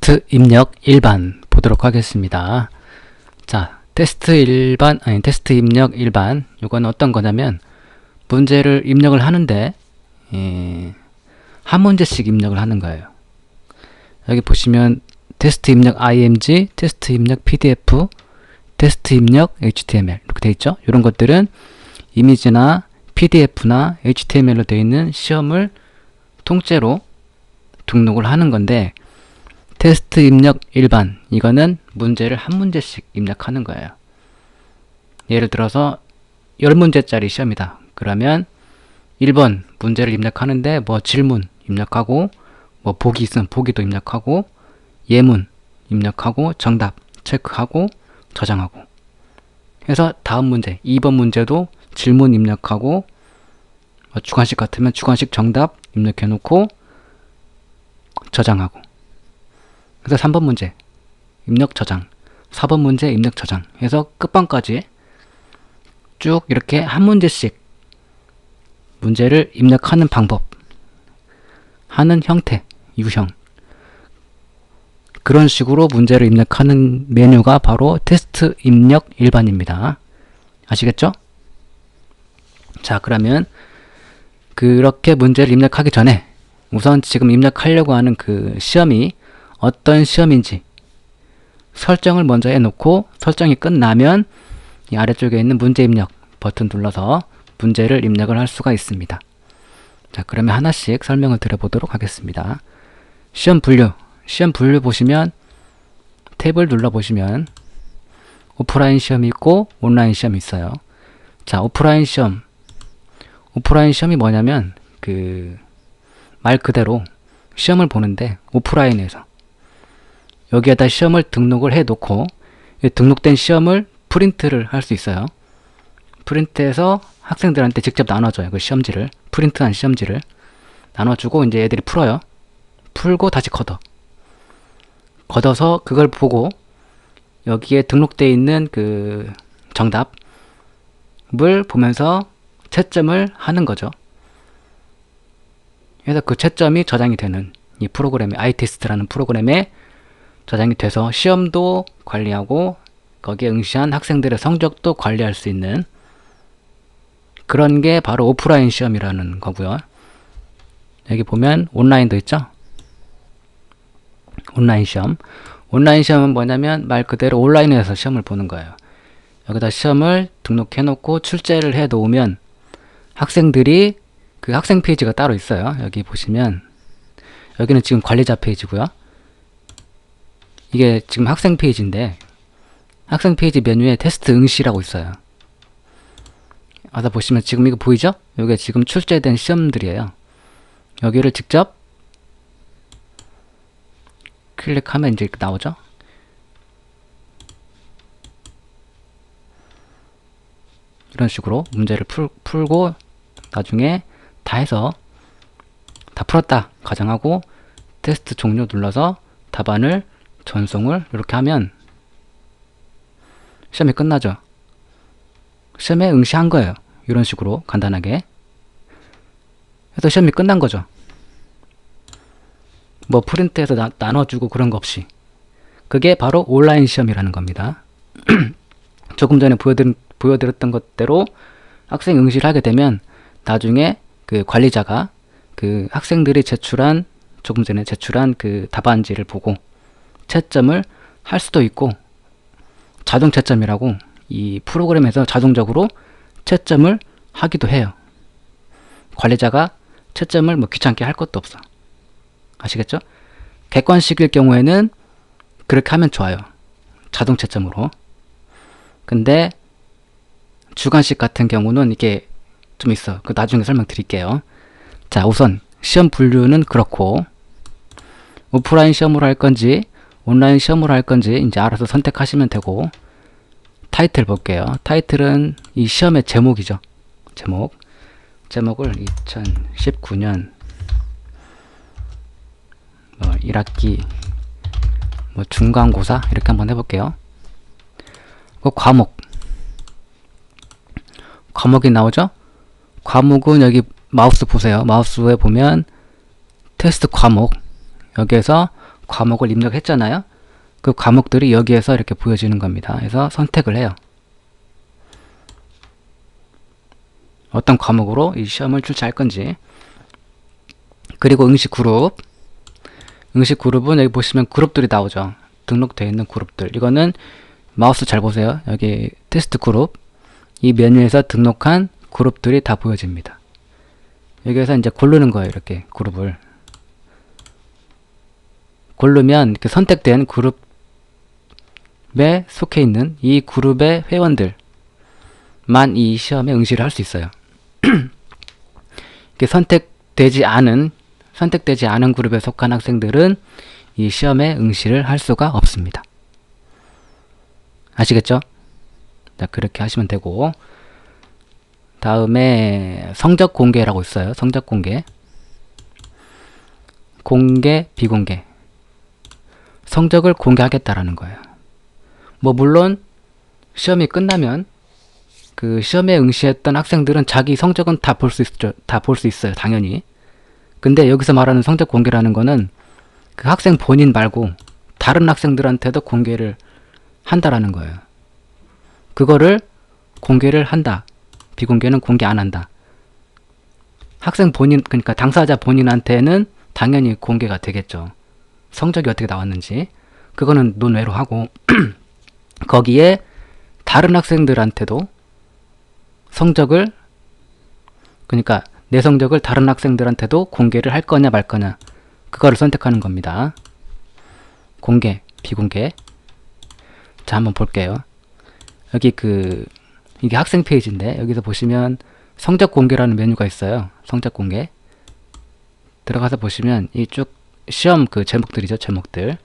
테스트 입력 일반 보도록 하겠습니다. 자, 테스트 입력 일반, 이건 어떤 거냐면 문제를 입력을 하는데 한 문제씩 입력을 하는 거예요. 여기 보시면 테스트 입력 img, 테스트 입력 pdf, 테스트 입력 html 이렇게 되어 있죠. 이런 것들은 이미지나 pdf나 html로 되어 있는 시험을 통째로 등록을 하는 건데, 테스트 입력 일반, 이거는 문제를 한 문제씩 입력하는 거예요. 예를 들어서 10문제짜리 시험이다. 그러면 1번 문제를 입력하는데 뭐 질문 입력하고, 뭐 보기 있으면 보기도 입력하고, 예문 입력하고, 정답 체크하고, 저장하고 해서 다음 문제 2번 문제도 질문 입력하고, 주관식 같으면 주관식 정답 입력해 놓고 저장하고, 그래서 3번 문제 입력 저장, 4번 문제 입력 저장 해서 끝번까지 쭉 이렇게 한 문제씩 문제를 입력하는 방법, 하는 형태, 유형, 그런 식으로 문제를 입력하는 메뉴가 바로 테스트 입력 일반입니다. 아시겠죠? 자, 그러면 그렇게 문제를 입력하기 전에 우선 지금 입력하려고 하는 그 시험이 어떤 시험인지 설정을 먼저 해놓고, 설정이 끝나면 이 아래쪽에 있는 문제 입력 버튼 눌러서 문제를 입력을 할 수가 있습니다. 자, 그러면 하나씩 설명을 드려보도록 하겠습니다. 시험 분류 보시면 탭을 눌러보시면 오프라인 시험이 있고 온라인 시험이 있어요. 자, 오프라인 시험이 뭐냐면 말 그대로 시험을 보는데 오프라인에서 여기에다 시험을 등록을 해 놓고, 등록된 시험을 프린트를 할 수 있어요. 프린트해서 학생들한테 직접 나눠줘요. 그 시험지를, 프린트한 시험지를 나눠주고 이제 애들이 풀어요. 풀고 다시 걷어서 그걸 보고 여기에 등록되어 있는 그 정답을 보면서 채점을 하는 거죠. 그래서 그 채점이 저장이 되는 이 프로그램에, iTest라는 프로그램에 저장이 돼서 시험도 관리하고 거기에 응시한 학생들의 성적도 관리할 수 있는 그런 게 바로 오프라인 시험이라는 거고요. 여기 보면 온라인도 있죠. 온라인 시험은 뭐냐면 말 그대로 온라인에서 시험을 보는 거예요. 여기다 시험을 등록해 놓고 출제를 해 놓으면 학생들이, 그 학생 페이지가 따로 있어요. 여기 보시면 여기는 지금 관리자 페이지고요. 이게 지금 학생 페이지인데, 학생 페이지 메뉴에 테스트 응시라고 있어요. 와서 보시면 지금 이거 보이죠? 이게 지금 출제된 시험들이에요. 여기를 직접 클릭하면 이제 이렇게 나오죠? 이런 식으로 문제를 풀고 나중에 다 해서 다 풀었다 가정하고 테스트 종료 눌러서 답안을 전송을 이렇게 하면 시험이 끝나죠. 시험에 응시한 거예요. 이런 식으로 간단하게 해서 시험이 끝난 거죠. 뭐 프린트해서 나눠주고 그런 거 없이. 그게 바로 온라인 시험이라는 겁니다. 조금 전에 보여드렸던 것대로 학생 응시를 하게 되면 나중에 그 관리자가 그 학생들이 조금 전에 제출한 그 답안지를 보고 채점을 할 수도 있고, 자동 채점이라고 이 프로그램에서 자동적으로 채점을 하기도 해요. 관리자가 채점을 뭐 귀찮게 할 것도 없어. 아시겠죠? 객관식일 경우에는 그렇게 하면 좋아요. 자동 채점으로. 근데 주관식 같은 경우는 이게 좀 있어. 그 나중에 설명드릴게요. 자, 우선 시험 분류는 그렇고, 오프라인 시험으로 할 건지 온라인 시험으로 할 건지 이제 알아서 선택하시면 되고, 타이틀 볼게요. 타이틀은 이 시험의 제목이죠. 제목을 2019년 1학기 중간고사 이렇게 한번 해볼게요. 그 과목이 나오죠? 과목은 여기 마우스 보세요. 마우스에 보면 테스트 과목, 여기에서 과목을 입력했잖아요. 그 과목들이 여기에서 이렇게 보여지는 겁니다. 그래서 선택을 해요. 어떤 과목으로 이 시험을 출제할 건지. 그리고 응시 그룹. 응시 그룹은 여기 보시면 그룹들이 나오죠. 등록되어 있는 그룹들. 이거는 마우스 잘 보세요. 여기 테스트 그룹. 이 메뉴에서 등록한 그룹들이 다 보여집니다. 여기에서 이제 고르는 거예요. 이렇게 그룹을. 고르면 이렇게 선택된 그룹에 속해 있는 이 그룹의 회원들만 이 시험에 응시를 할 수 있어요. 이렇게 선택되지 않은 그룹에 속한 학생들은 이 시험에 응시를 할 수가 없습니다. 아시겠죠? 자, 그렇게 하시면 되고, 다음에 성적 공개라고 있어요. 성적 공개. 공개, 비공개. 성적을 공개하겠다라는 거예요. 뭐 물론 시험이 끝나면 그 시험에 응시했던 학생들은 자기 성적은 다 볼 수 있죠. 다 볼 수 있어요. 당연히. 근데 여기서 말하는 성적 공개라는 거는 그 학생 본인 말고 다른 학생들한테도 공개를 한다라는 거예요. 그거를 공개를 한다. 비공개는 공개 안 한다. 학생 본인, 그러니까 당사자 본인한테는 당연히 공개가 되겠죠. 성적이 어떻게 나왔는지. 그거는 논외로 하고 거기에 다른 학생들한테도 성적을, 그러니까 내 성적을 다른 학생들한테도 공개를 할 거냐 말 거냐, 그거를 선택하는 겁니다. 공개, 비공개. 자, 한번 볼게요. 여기 이게 학생 페이지인데, 여기서 보시면 성적 공개라는 메뉴가 있어요. 성적 공개. 들어가서 보시면 이 쭉 시험 그 제목들이죠. 제목들.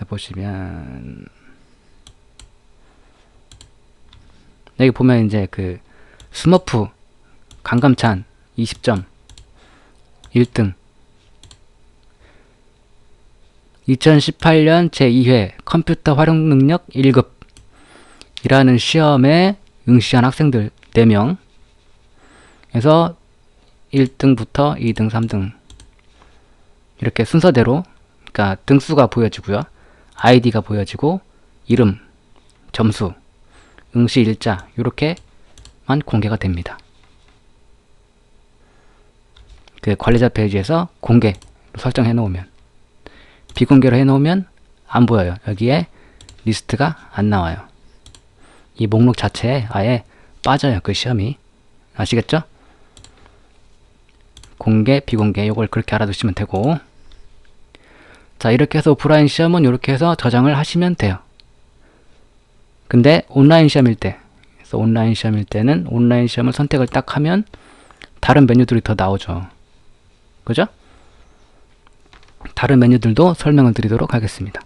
보시면 여기 보면 이제 그 스머프 강감찬 20점 1등 2018년 제2회 컴퓨터 활용 능력 1급 이라는 시험에 응시한 학생들 4명 에서 1등부터 2등, 3등 이렇게 순서대로, 그러니까 등수가 보여지고요. 아이디가 보여지고 이름, 점수, 응시 일자 이렇게만 공개가 됩니다. 그 관리자 페이지에서 공개로 설정해 놓으면, 비공개로 해 놓으면 안 보여요. 여기에 리스트가 안 나와요. 이 목록 자체에 아예 빠져요. 그 시험이. 아시겠죠? 공개, 비공개 요걸 그렇게 알아두시면 되고, 자, 이렇게 해서 오프라인 시험은 이렇게 해서 저장을 하시면 돼요. 근데 온라인 시험일 때, 그래서 온라인 시험일 때는 온라인 시험을 선택을 딱 하면 다른 메뉴들이 더 나오죠. 그죠? 다른 메뉴들도 설명을 드리도록 하겠습니다.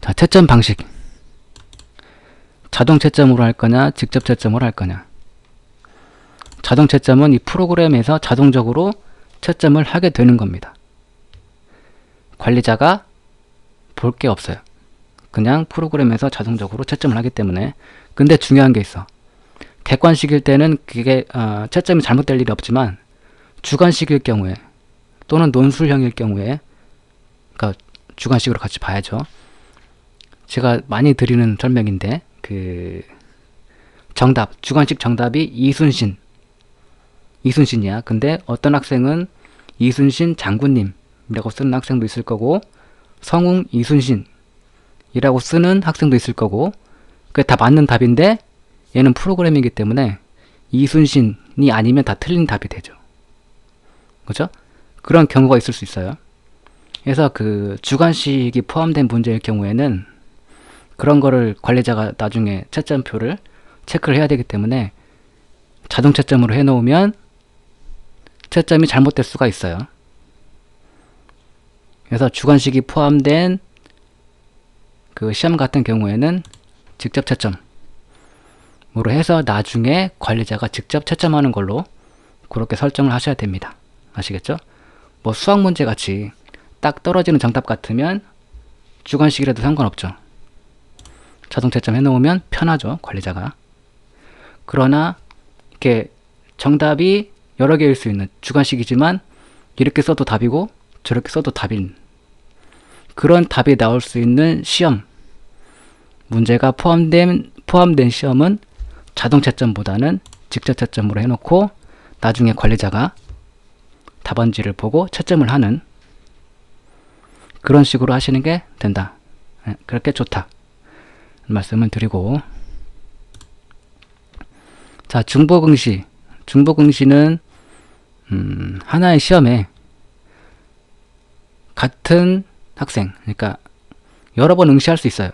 자, 채점 방식. 자동 채점으로 할 거냐, 직접 채점으로 할 거냐. 자동 채점은 이 프로그램에서 자동적으로 채점을 하게 되는 겁니다. 관리자가 볼 게 없어요. 그냥 프로그램에서 자동적으로 채점을 하기 때문에. 근데 중요한 게 있어. 객관식일 때는 그게 채점이 잘못될 일이 없지만, 주관식일 경우에 또는 논술형일 경우에, 그러니까 주관식으로 같이 봐야죠. 제가 많이 드리는 설명인데, 정답, 주관식 정답이 이순신이야. 근데 어떤 학생은 이순신 장군님이라고 쓰는 학생도 있을 거고, 성웅 이순신이라고 쓰는 학생도 있을 거고, 그게 다 맞는 답인데 얘는 프로그램이기 때문에 이순신이 아니면 다 틀린 답이 되죠. 그죠? 그런 경우가 있을 수 있어요. 그래서 그 주관식이 포함된 문제일 경우에는 그런 거를 관리자가 나중에 채점표를 체크를 해야 되기 때문에 자동 채점으로 해놓으면 채점이 잘못될 수가 있어요. 그래서 주관식이 포함된 그 시험 같은 경우에는 직접 채점으로 해서 나중에 관리자가 직접 채점하는 걸로 그렇게 설정을 하셔야 됩니다. 아시겠죠? 뭐 수학 문제 같이 딱 떨어지는 정답 같으면 주관식이라도 상관없죠. 자동 채점 해놓으면 편하죠, 관리자가. 그러나 이렇게 정답이 여러 개일 수 있는 주관식이지만 이렇게 써도 답이고 저렇게 써도 답인 그런 답이 나올 수 있는 시험 문제가 포함된 시험은 자동 채점보다는 직접 채점으로 해놓고 나중에 관리자가 답안지를 보고 채점을 하는 그런 식으로 하시는 게 된다. 그렇게 좋다 말씀을 드리고, 자, 중복응시는 하나의 시험에 같은 학생, 그러니까 여러 번 응시할 수 있어요.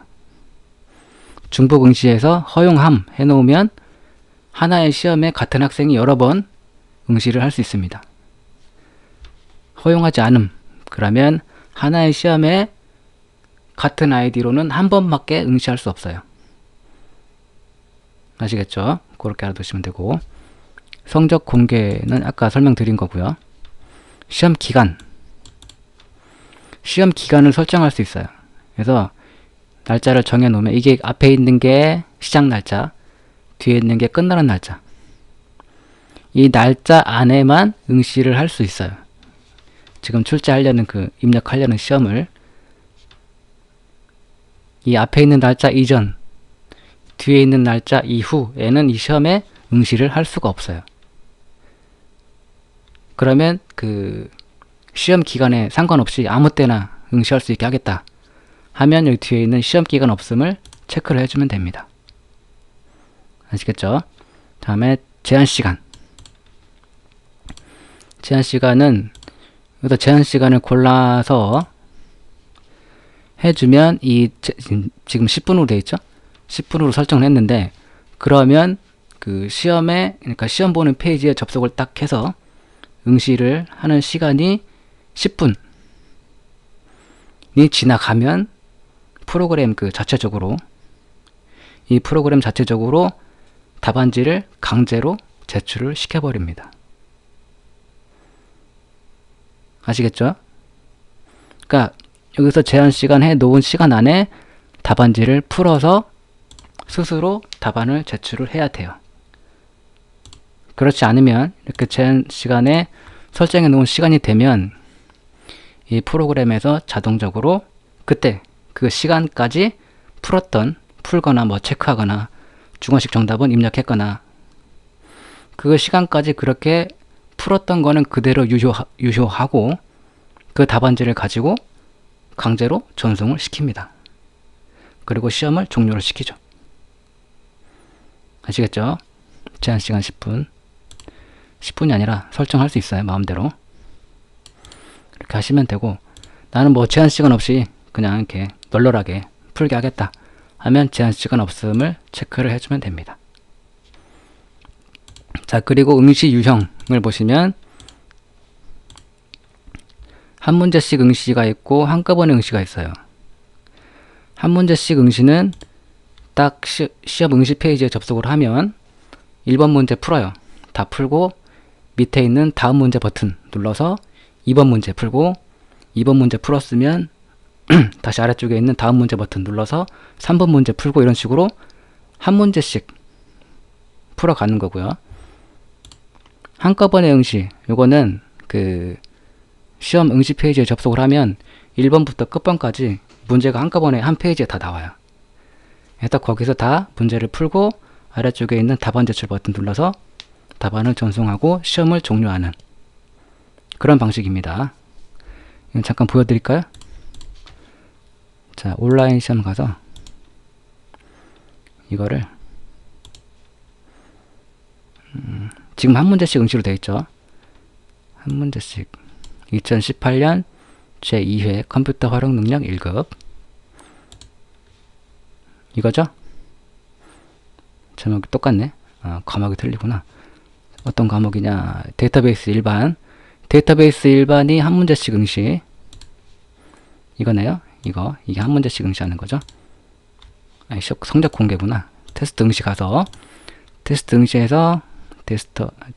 중복응시에서 허용함 해놓으면 하나의 시험에 같은 학생이 여러 번 응시를 할 수 있습니다. 허용하지 않음, 그러면 하나의 시험에 같은 아이디로는 한 번밖에 응시할 수 없어요. 아시겠죠? 그렇게 알아두시면 되고, 성적 공개는 아까 설명드린 거고요. 시험 기간을 설정할 수 있어요. 그래서 날짜를 정해 놓으면 이게 앞에 있는 게 시작 날짜, 뒤에 있는 게 끝나는 날짜. 이 날짜 안에만 응시를 할 수 있어요. 지금 출제하려는 입력하려는 시험을 이 앞에 있는 날짜 이전, 뒤에 있는 날짜 이후에는 이 시험에 응시를 할 수가 없어요. 그러면 시험 기간에 상관없이 아무 때나 응시할 수 있게 하겠다 하면 여기 뒤에 있는 시험 기간 없음을 체크를 해주면 됩니다. 아시겠죠? 다음에 제한시간은 여기서 제한시간을 골라서 해주면 지금 10분으로 되어 있죠? 10분으로 설정을 했는데, 그러면 그러니까 시험 보는 페이지에 접속을 딱 해서 응시를 하는 시간이 10분이 지나가면 프로그램 이 프로그램 자체적으로 답안지를 강제로 제출을 시켜버립니다. 아시겠죠? 그러니까 여기서 제한시간 해 놓은 시간 안에 답안지를 풀어서 스스로 답안을 제출을 해야 돼요. 그렇지 않으면 이렇게 제한시간에 설정해 놓은 시간이 되면 이 프로그램에서 자동적으로 그때 그 시간까지 풀거나 체크하거나 주관식 정답은 입력했거나 그 시간까지 그렇게 풀었던 거는 그대로 유효하고 그 답안지를 가지고 강제로 전송을 시킵니다. 그리고 시험을 종료를 시키죠. 아시겠죠? 제한시간 10분. 10분이 아니라 설정할 수 있어요. 마음대로. 이렇게 하시면 되고, 나는 제한시간 없이 그냥 이렇게 널널하게 풀게 하겠다 하면 제한시간 없음을 체크를 해주면 됩니다. 자, 그리고 응시 유형을 보시면 한 문제씩 응시가 있고 한꺼번에 응시가 있어요. 한 문제씩 응시는 딱 시험 응시 페이지에 접속을 하면 1번 문제 풀어요. 다 풀고 밑에 있는 다음 문제 버튼 눌러서 2번 문제 풀고 2번 문제 풀었으면 다시 아래쪽에 있는 다음 문제 버튼 눌러서 3번 문제 풀고 이런 식으로 한 문제씩 풀어가는 거고요. 한꺼번에 응시, 요거는 시험 응시 페이지에 접속을 하면 1번부터 끝번까지 문제가 한꺼번에 한 페이지에 다 나와요. 그래서 거기서 다 문제를 풀고 아래쪽에 있는 답안 제출 버튼 눌러서 답안을 전송하고 시험을 종료하는 그런 방식입니다. 이건 잠깐 보여드릴까요? 자, 온라인 시험 가서 이거를 지금 한 문제씩 응시로 되어 있죠. 한 문제씩 2018년 제2회 컴퓨터 활용 능력 1급 이거죠? 제목이 똑같네. 과목이 틀리구나. 어떤 과목이냐? 데이터베이스 일반. 데이터베이스 일반이 한 문제씩 응시. 이거네요. 이게 한 문제씩 응시하는 거죠. 성적 공개구나. 테스트 응시 가서 테스트 응시해서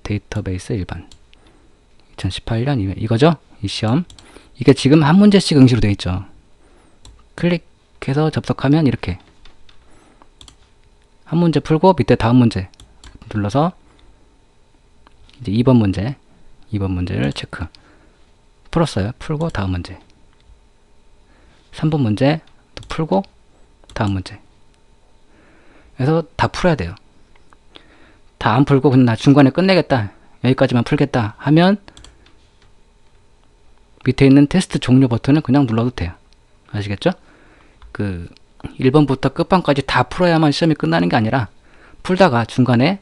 데이터베이스 일반 2018년 이거죠? 이 시험. 이게 지금 한 문제씩 응시로 되어 있죠. 클릭해서 접속하면 이렇게 한 문제 풀고 밑에 다음 문제 눌러서 이제 2번 문제를 체크. 풀었어요. 풀고 다음 문제. 3번 문제 또 풀고 다음 문제. 그래서 다 풀어야 돼요. 다 안 풀고 그냥 나 중간에 끝내겠다, 여기까지만 풀겠다 하면 밑에 있는 테스트 종료 버튼을 그냥 눌러도 돼요. 아시겠죠? 그 1번부터 끝번까지 다 풀어야만 시험이 끝나는 게 아니라 풀다가 중간에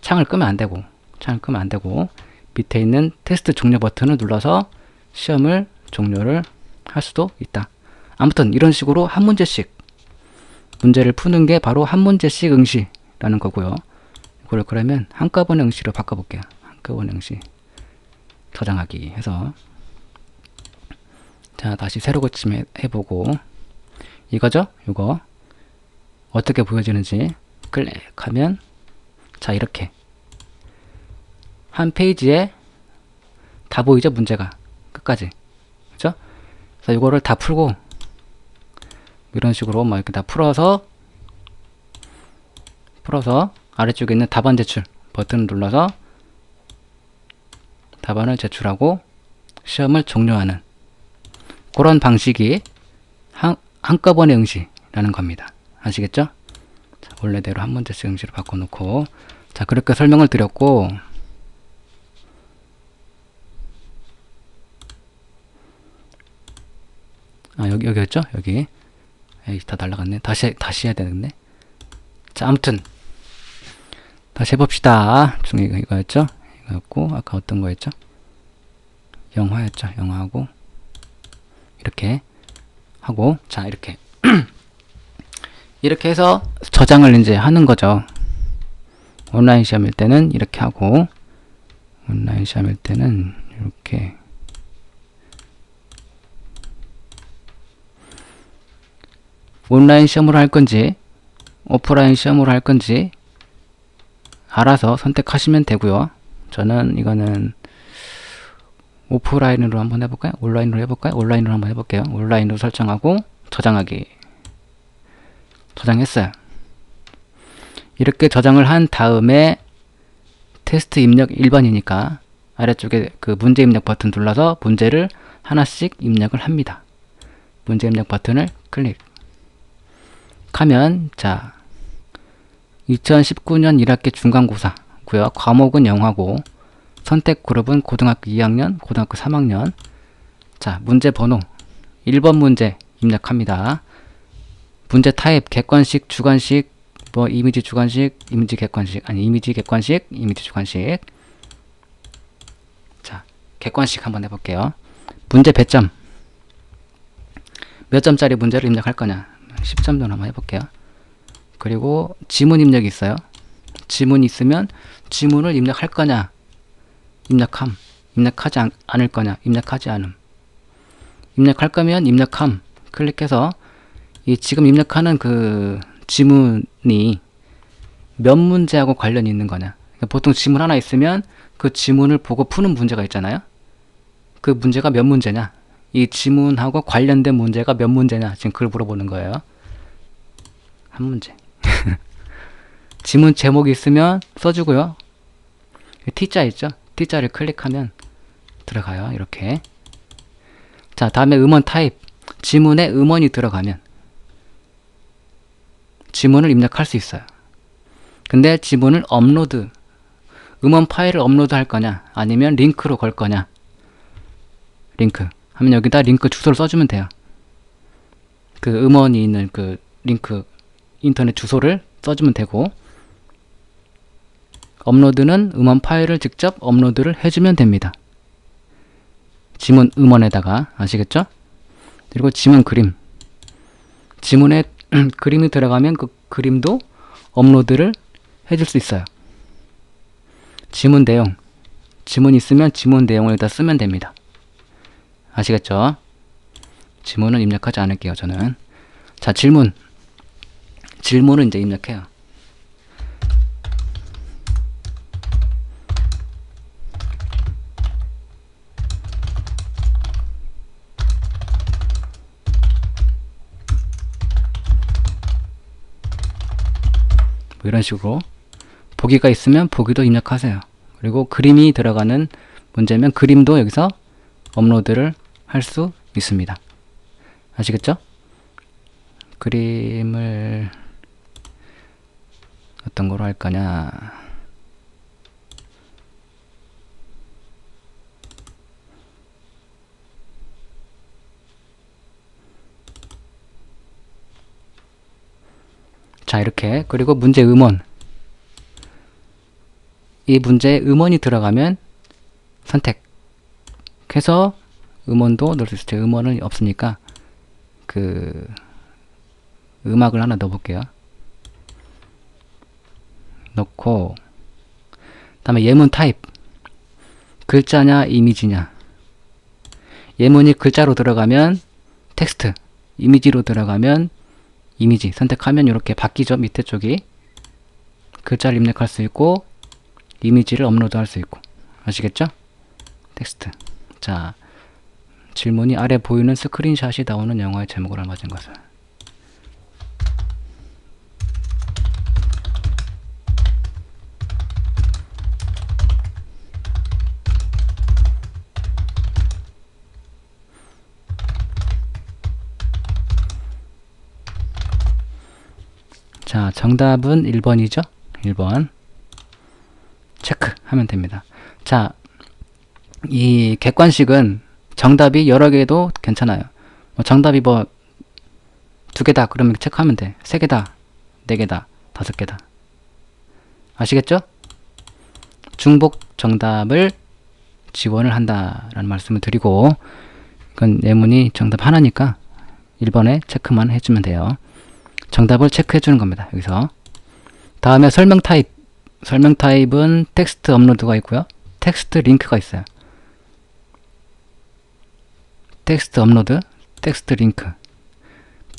창을 끄면 안 되고 밑에 있는 테스트 종료 버튼을 눌러서 시험을 종료를 할 수도 있다. 아무튼 이런 식으로 한 문제씩 문제를 푸는 게 바로 한 문제씩 응시라는 거고요. 이걸 그러면 한꺼번에 응시로 바꿔볼게요. 한꺼번에 응시 저장하기 해서, 자 다시 새로 고침 해보고 이거죠? 이거 어떻게 보여지는지 클릭하면 자 이렇게 한 페이지에 다 보이죠? 문제가 끝까지. 그죠? 그래서 이거를 다 풀고 이런 식으로 막 이렇게 다 풀어서 아래쪽에 있는 답안 제출 버튼을 눌러서 답안을 제출하고 시험을 종료하는 그런 방식이 한꺼번에 응시라는 겁니다. 아시겠죠? 자, 원래대로 한 문제씩 응시로 바꿔놓고, 자 그렇게 설명을 드렸고, 여기였죠? 여기. 에이, 다 날라갔네. 다시 해야 되겠네. 자, 아무튼 다시 해봅시다. 중에 이거였죠? 이거였고, 아까 어떤 거였죠? 영화였죠? 영화하고 이렇게 하고, 자 이렇게 이렇게 해서 저장을 이제 하는 거죠. 온라인 시험일 때는 이렇게 하고, 온라인 시험일 때는 이렇게 온라인 시험으로 할 건지 오프라인 시험으로 할 건지 알아서 선택하시면 되고요. 저는 이거는 오프라인으로 한번 해볼까요? 온라인으로 해볼까요? 온라인으로 한번 해볼게요. 온라인으로 설정하고 저장하기. 저장했어요. 이렇게 저장을 한 다음에 테스트 입력 1번이니까 아래쪽에 그 문제 입력 버튼 눌러서 문제를 하나씩 입력을 합니다. 문제 입력 버튼을 클릭하면, 자 2019년 1학기 중간고사고요. 과목은 영화고 선택 그룹은 고등학교 2학년, 고등학교 3학년. 자 문제 번호 1번 문제 입력합니다. 문제 타입 객관식, 주관식, 뭐 이미지 주관식, 이미지 객관식, 아니 이미지 객관식, 이미지 주관식. 자 객관식 한번 해볼게요. 문제 배점 몇 점짜리 문제를 입력할 거냐, 10점 정도 한번 해볼게요. 그리고 지문 입력이 있어요. 지문이 있으면 지문을 입력할 거냐, 입력함, 입력하지 않을 거냐, 입력하지 않음. 입력할 거면 입력함 클릭해서 이 지금 입력하는 그 지문이 몇 문제하고 관련이 있는 거냐. 그러니까 보통 지문 하나 있으면 그 지문을 보고 푸는 문제가 있잖아요. 그 문제가 몇 문제냐, 이 지문하고 관련된 문제가 몇 문제냐, 지금 그걸 물어보는 거예요. 한 문제. 지문 제목이 있으면 써주고요. T자 있죠? T자를 클릭하면 들어가요. 이렇게. 자 다음에 음원 타입, 지문에 음원이 들어가면 지문을 입력할 수 있어요. 근데 지문을 업로드, 음원 파일을 업로드 할 거냐, 아니면 링크로 걸 거냐. 링크 하면 여기다 링크 주소를 써주면 돼요. 그 음원이 있는 그 링크 인터넷 주소를 써주면 되고, 업로드는 음원 파일을 직접 업로드를 해주면 됩니다. 지문 음원에다가. 아시겠죠? 그리고 지문 그림, 지문에 그림이 들어가면 그 그림도 업로드를 해줄 수 있어요. 지문 내용, 지문 있으면 지문 내용을 여기다 쓰면 됩니다. 아시겠죠? 지문은 입력하지 않을게요, 저는. 자 질문을 이제 입력해요. 뭐 이런 식으로 보기가 있으면 보기도 입력하세요. 그리고 그림이 들어가는 문제면 그림도 여기서 업로드를 할 수 있습니다. 아시겠죠? 그림을 어떤 거로 할 거냐. 자, 이렇게. 그리고 문제 음원. 이 문제에 음원이 들어가면 선택해서 음원도 넣을 수 있어요. 음원은 없으니까 그 음악을 하나 넣어볼게요. 넣고 다음에 예문 타입. 글자냐 이미지냐. 예문이 글자로 들어가면 텍스트, 이미지로 들어가면 이미지 선택하면 이렇게 바뀌죠. 밑에 쪽이 글자를 입력할 수 있고 이미지를 업로드 할 수 있고. 아시겠죠? 텍스트. 자, 질문이 아래 보이는 스크린샷이 나오는 영화의 제목을 알맞은 것을. 자, 정답은 1번이죠? 1번. 체크하면 됩니다. 자, 이 객관식은 정답이 여러 개도 괜찮아요. 정답이 뭐 2개다 그러면 체크하면 돼. 3개다, 4개다, 5개다. 아시겠죠? 중복 정답을 지원을 한다라는 말씀을 드리고, 이건 예문이 정답 하나니까 1번에 체크만 해주면 돼요. 정답을 체크해 주는 겁니다. 여기서. 다음에 설명 타입. 설명 타입은 텍스트 업로드가 있고요. 텍스트 링크가 있어요. 텍스트 업로드, 텍스트 링크.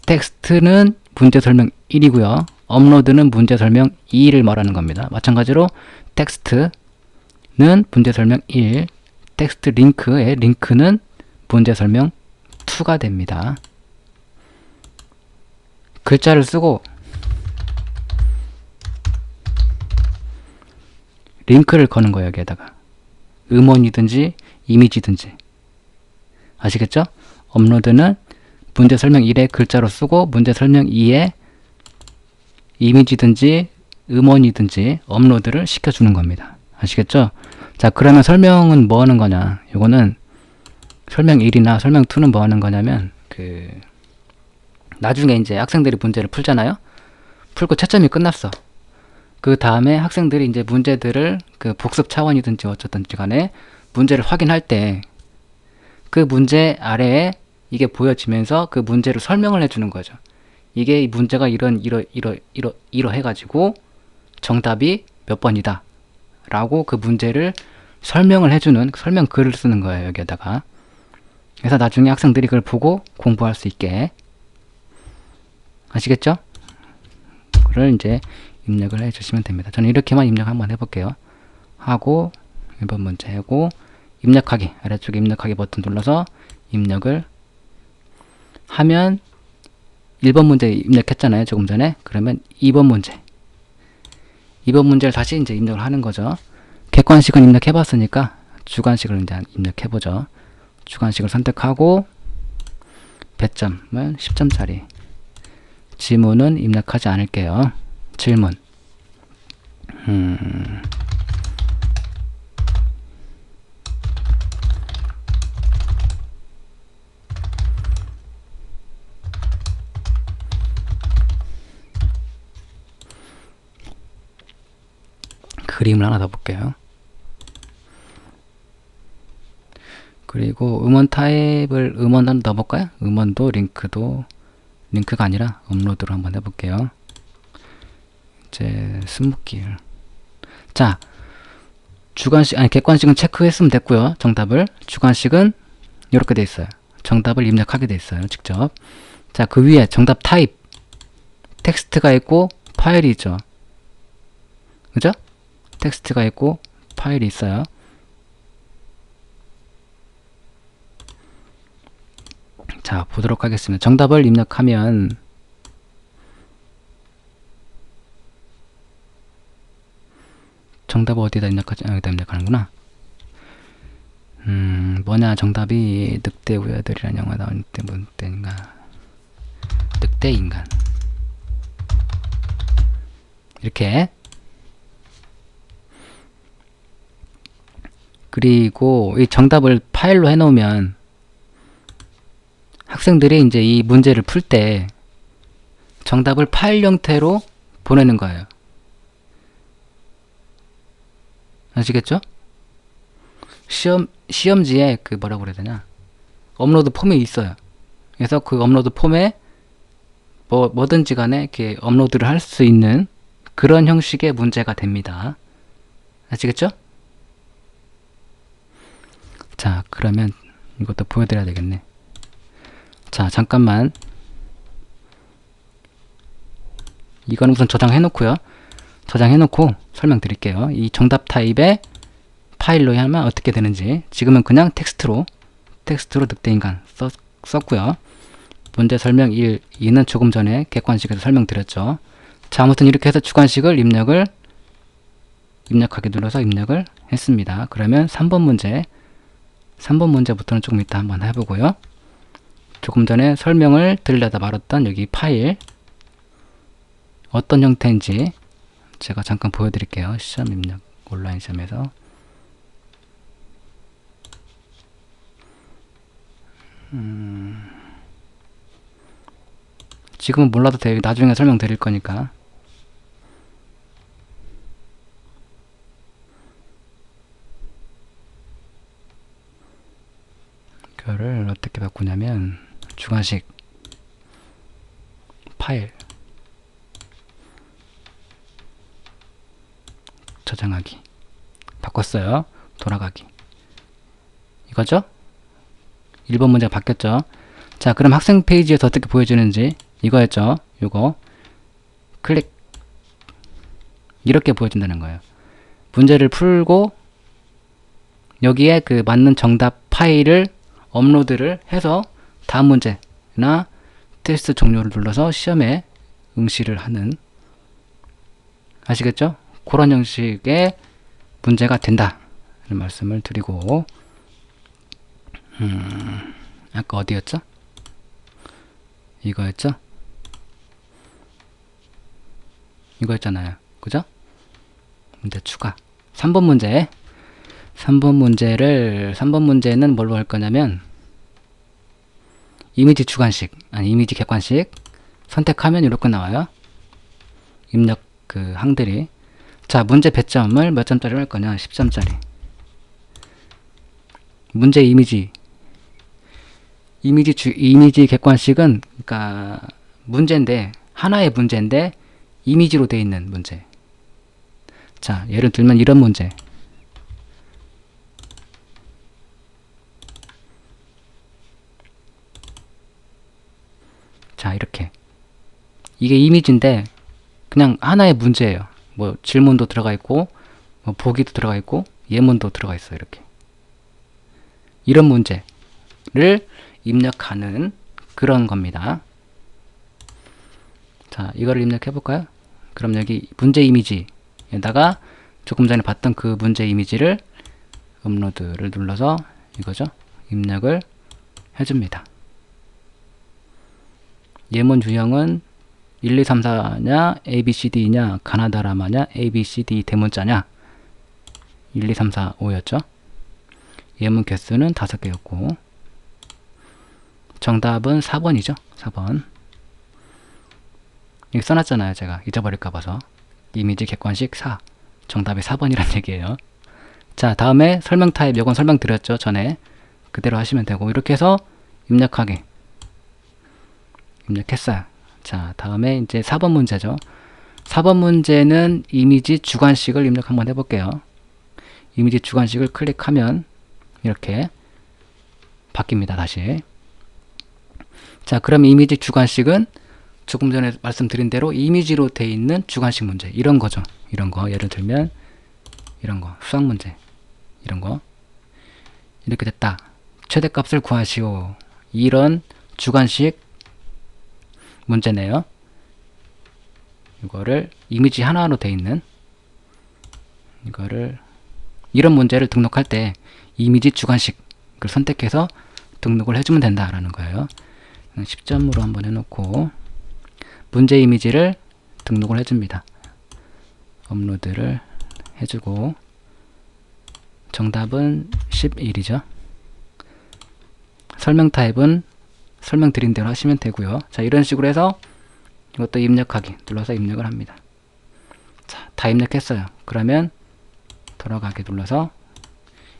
텍스트는 문제 설명 1이고요. 업로드는 문제 설명 2를 말하는 겁니다. 마찬가지로 텍스트는 문제 설명 1, 텍스트 링크의 링크는 문제 설명 2가 됩니다. 글자를 쓰고 링크를 거는 거예요. 여기에다가 음원이든지 이미지든지. 아시겠죠? 업로드는 문제 설명 1에 글자로 쓰고 문제 설명 2에 이미지든지 음원이든지 업로드를 시켜주는 겁니다. 아시겠죠? 자, 그러면 설명은 뭐 하는 거냐. 요거는 설명 1이나 설명 2는 뭐 하는 거냐면 나중에 이제 학생들이 문제를 풀잖아요. 풀고 채점이 끝났어. 그 다음에 학생들이 이제 문제들을 복습 차원이든지 어쩌든지 간에 문제를 확인할 때 그 문제 아래에 이게 보여지면서 그 문제를 설명을 해주는 거죠. 이게 이 문제가 이러해가지고 정답이 몇 번이다 라고 그 문제를 설명을 해주는 설명 글을 쓰는 거예요. 여기에다가. 그래서 나중에 학생들이 그걸 보고 공부할 수 있게. 아시겠죠? 그걸 이제 입력을 해주시면 됩니다. 저는 이렇게만 입력 한번 해볼게요. 하고 1번 문제 하고 입력하기, 아래쪽에 입력하기 버튼 눌러서 입력을 하면 1번 문제 입력했잖아요. 조금 전에. 그러면 2번 문제를 다시 이제 입력을 하는 거죠. 객관식은 입력해봤으니까 주관식을 이제 입력해보죠. 주관식을 선택하고 배점은 10점짜리. 지문은 입력하지 않을게요. 질문. 그림을 하나 더 볼게요. 그리고 음원 타입을 음원 하나 넣어볼까요? 음원도 링크가 아니라 업로드로 한번 해볼게요. 이제 스무길. 자, 객관식은 체크했으면 됐고요. 정답을. 주관식은 이렇게 돼 있어요. 정답을 입력하게 돼 있어요. 직접. 자, 그 위에 정답 타입. 텍스트가 있고 파일이 있죠. 그죠? 텍스트가 있고 파일이 있어요. 자, 보도록 하겠습니다. 정답을 입력하면 정답을 어디다 입력하지? 여기다 입력하는구나. 뭐냐, 정답이 늑대 우야들이라는 영화 나올 때 뭔 때인가. 늑대 인간. 이렇게. 그리고 이 정답을 파일로 해놓으면 학생들이 이제 이 문제를 풀 때 정답을 파일 형태로 보내는 거예요. 아시겠죠? 시험지에 그 뭐라고 그래야 되냐? 업로드 폼이 있어요. 그래서 그 업로드 폼에 뭐든지 간에 이렇게 업로드를 할 수 있는 그런 형식의 문제가 됩니다. 아시겠죠? 자, 그러면 이것도 보여드려야 되겠네. 자, 잠깐만. 이건 우선 저장해놓고요. 저장해놓고 설명드릴게요. 이 정답 타입의 파일로 하면 어떻게 되는지. 지금은 그냥 텍스트로 늑대인간 썼고요. 문제 설명 1, 2는 조금 전에 객관식에서 설명드렸죠. 자, 아무튼 이렇게 해서 주관식을 입력하기 눌러서 입력을 했습니다. 그러면 3번 문제부터는 조금 이따 한번 해보고요. 조금 전에 설명을 드리려다 말았던 여기 파일 어떤 형태인지 제가 잠깐 보여드릴게요. 시험 입력 온라인 시험에서 지금은 몰라도 돼요. 나중에 설명드릴 거니까. 이거를 어떻게 바꾸냐면 주관식 파일 저장하기 바꿨어요. 돌아가기 이거죠? 1번 문제가 바뀌었죠. 자, 그럼 학생 페이지에서 어떻게 보여주는지 이거였죠. 요거 클릭 이렇게 보여준다는 거예요. 문제를 풀고 여기에 그 맞는 정답 파일을 업로드를 해서 다음 문제나 테스트 종료를 눌러서 시험에 응시를 하는, 아시겠죠? 그런 형식의 문제가 된다 는 말씀을 드리고, 아까 어디였죠? 이거였죠? 이거였잖아요. 그죠? 문제 추가 3번 문제 3번 문제는 뭘로 할 거냐면 이미지 주관식, 아니 이미지 객관식 선택하면 이렇게 나와요. 입력 그 항들이. 자, 문제 배점을 몇 점짜리로 할 거냐? 10점짜리. 문제 이미지 객관식은 그러니까 문제인데, 하나의 문제인데 이미지로 되어 있는 문제. 자, 예를 들면 이런 문제. 자, 이렇게. 이게 이미지인데 그냥 하나의 문제예요. 뭐 질문도 들어가 있고 뭐 보기도 들어가 있고 예문도 들어가 있어요. 이렇게. 이런 문제를 입력하는 그런 겁니다. 자, 이거를 입력해 볼까요? 그럼 여기 문제 이미지에다가 조금 전에 봤던 그 문제 이미지를 업로드를 눌러서 이거죠. 입력을 해줍니다. 예문 유형은 1, 2, 3, 4냐, ABCD냐, 가나다라마냐, ABCD 대문자냐. 1, 2, 3, 4, 5였죠. 예문 개수는 5개였고 정답은 4번이죠. 4번. 여기 써놨잖아요. 제가 잊어버릴까 봐서. 이미지 객관식 4. 정답이 4번이란 얘기예요. 자, 다음에 설명 타입, 요건 설명드렸죠. 전에. 그대로 하시면 되고, 이렇게 해서 입력하기. 입력했어요. 자, 다음에 이제 4번 문제죠. 4번 문제는 이미지 주관식을 입력 한번 해볼게요. 이미지 주관식을 클릭하면 이렇게 바뀝니다. 다시. 자, 그럼 이미지 주관식은 조금 전에 말씀드린 대로 이미지로 되어 있는 주관식 문제, 이런 거죠. 이런 거. 예를 들면 이런 거, 수학 문제 이런 거. 이렇게 됐다. 최대값을 구하시오. 이런 주관식 문제네요. 이거를 이미지 하나로 되어 있는 이런 문제를 등록할 때 이미지 주관식을 선택해서 등록을 해주면 된다라는 거예요. 10점으로 한번 해놓고 문제 이미지를 등록을 해줍니다. 업로드를 해주고 정답은 11이죠. 설명 타입은 설명드린 대로 하시면 되고요. 자, 이런 식으로 해서 이것도 입력하기 눌러서 입력을 합니다. 자, 다 입력했어요. 그러면 돌아가기 눌러서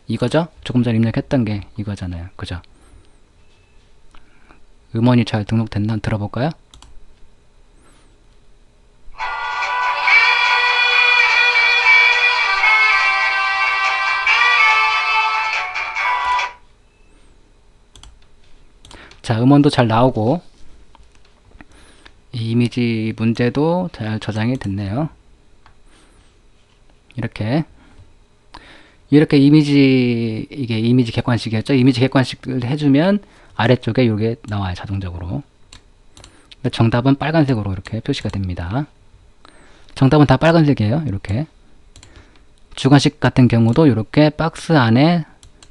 이거죠? 조금 전에 입력했던 게 이거잖아요. 그죠? 음원이 잘 등록됐나 들어볼까요? 자, 음원도 잘 나오고 이 이미지 문제도 잘 저장이 됐네요. 이렇게 이미지, 이게 이미지 객관식이었죠. 이미지 객관식을 해주면 아래쪽에 이게 나와요, 자동적으로. 정답은 빨간색으로 이렇게 표시가 됩니다. 정답은 다 빨간색이에요. 이렇게 주관식 같은 경우도 이렇게 박스 안에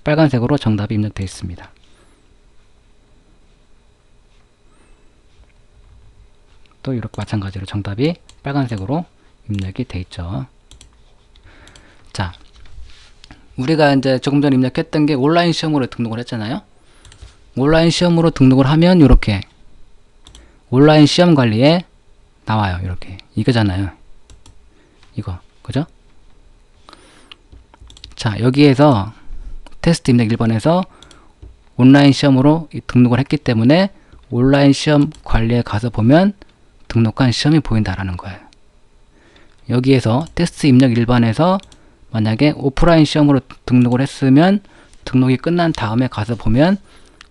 빨간색으로 정답이 입력되어 있습니다. 또 이렇게 마찬가지로 정답이 빨간색으로 입력이 되어 있죠. 자, 우리가 이제 조금 전에 입력했던 게 온라인 시험으로 등록을 했잖아요. 온라인 시험으로 등록을 하면 이렇게 온라인 시험 관리에 나와요. 이렇게 이거잖아요. 이거 그죠? 자, 여기에서 테스트 입력 1번에서 온라인 시험으로 등록을 했기 때문에 온라인 시험 관리에 가서 보면 등록한 시험이 보인다라는 거예요. 여기에서 테스트 입력 1번에서 만약에 오프라인 시험으로 등록을 했으면 등록이 끝난 다음에 가서 보면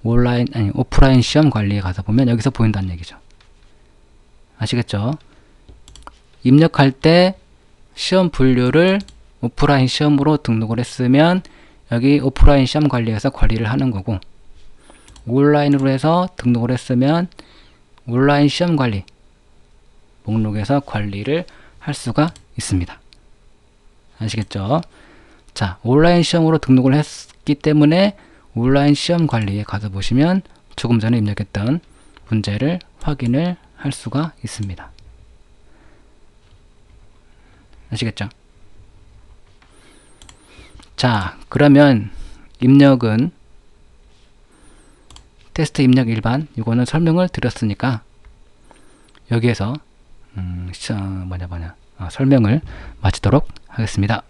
오프라인 시험 관리에 가서 보면 여기서 보인다는 얘기죠. 아시겠죠? 입력할 때 시험 분류를 오프라인 시험으로 등록을 했으면 여기 오프라인 시험 관리에서 관리를 하는 거고, 온라인으로 해서 등록을 했으면 온라인 시험 관리 목록에서 관리를 할 수가 있습니다. 아시겠죠? 자, 온라인 시험으로 등록을 했기 때문에 온라인 시험 관리에 가서 보시면 조금 전에 입력했던 문제를 확인을 할 수가 있습니다. 아시겠죠? 자, 그러면 입력은 테스트 입력 일반 이거는 설명을 드렸으니까 여기에서 설명을 마치도록 하겠습니다.